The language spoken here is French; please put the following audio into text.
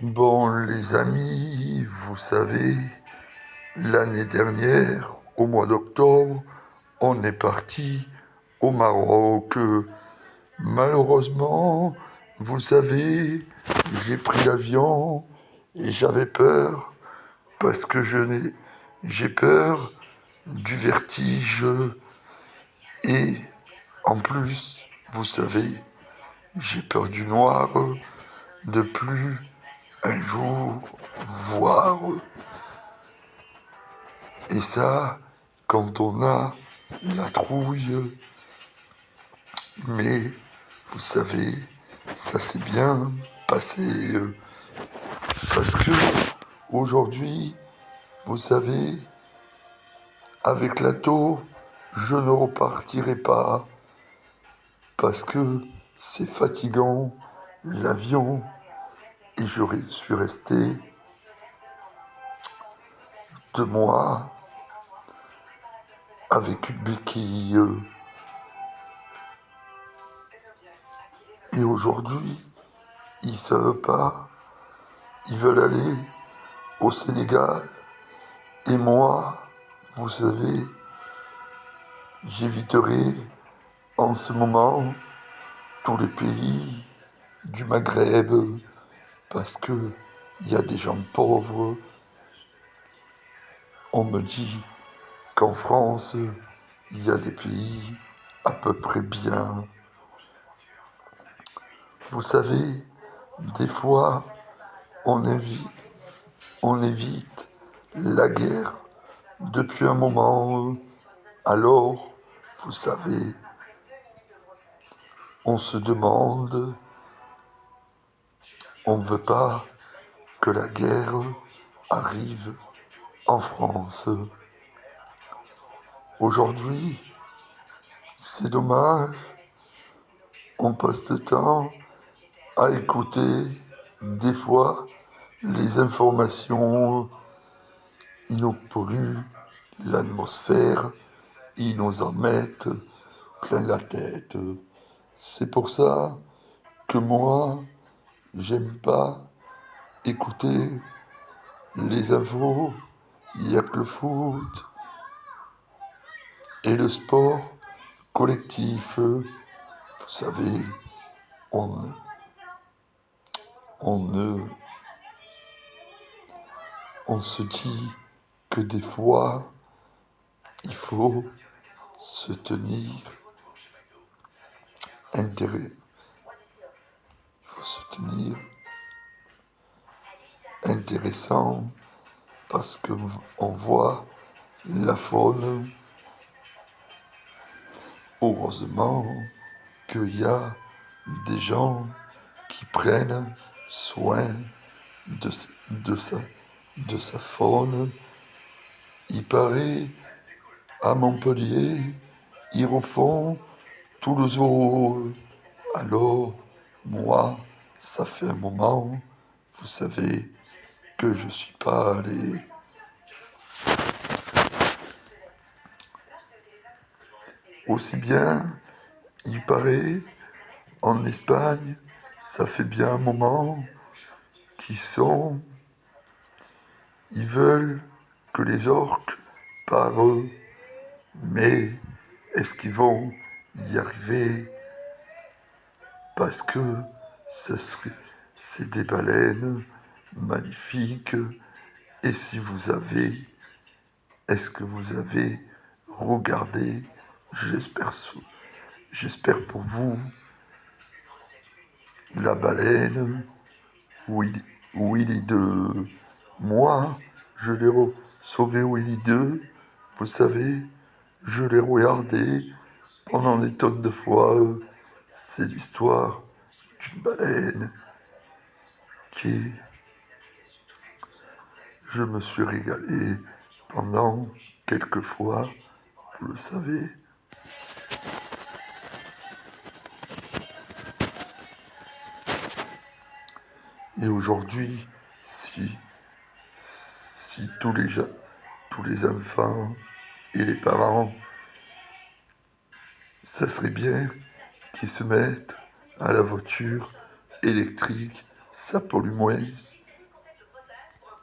Bon, les amis, vous savez, l'année dernière, au mois d'octobre, on est parti au Maroc. Malheureusement, vous savez, j'ai pris l'avion et j'avais peur parce que j'ai peur du vertige et en plus, vous savez, j'ai peur du noir, de plus un jour voir. Et ça, quand on a la trouille, mais vous savez, ça s'est bien passé parce que aujourd'hui, vous savez, avec l'ATO, je ne repartirai pas parce que c'est fatigant l'avion et je suis resté 2 mois avec une béquille. Et aujourd'hui, ils savent pas, ils veulent aller au Sénégal. Et moi, vous savez, j'éviterai en ce moment tous les pays du Maghreb parce que il y a des gens pauvres. On me dit qu'en France, il y a des pays à peu près bien. Vous savez, des fois, on évite, on évite la guerre depuis un moment. Alors, vous savez, on se demande, on ne veut pas que la guerre arrive en France. Aujourd'hui, c'est dommage, on passe le temps à écouter des fois les informations, ils nous polluent l'atmosphère, ils nous en mettent plein la tête. C'est pour ça que moi, j'aime pas écouter les infos, il n'y a que le foot et le sport collectif. Vous savez, on, on, on se dit que des fois, il faut se tenir intérêt. Il faut se tenir intéressant parce qu'on voit la faune. Heureusement qu'il y a des gens qui prennent soin de, de, sa, de sa faune. Il paraît, à Montpellier, ils refont tout le zoo. Alors, moi, ça fait un moment, vous savez, que je suis pas allé. Aussi bien, il paraît, en Espagne, ça fait bien un moment ils veulent que les orques parlent, mais est-ce qu'ils vont y arriver? Parce que c'est des baleines magnifiques. Et si vous avez, est-ce que vous avez regardé, j'espère pour vous, la baleine Willy 2. Moi, je l'ai sauvé Willy 2. Vous savez, je l'ai regardé pendant des tonnes de fois. C'est l'histoire d'une baleine qui... Je me suis régalé pendant quelques fois, vous le savez. Et aujourd'hui, si tous les enfants et les parents, ça serait bien qu'ils se mettent à la voiture électrique, ça pollue moins.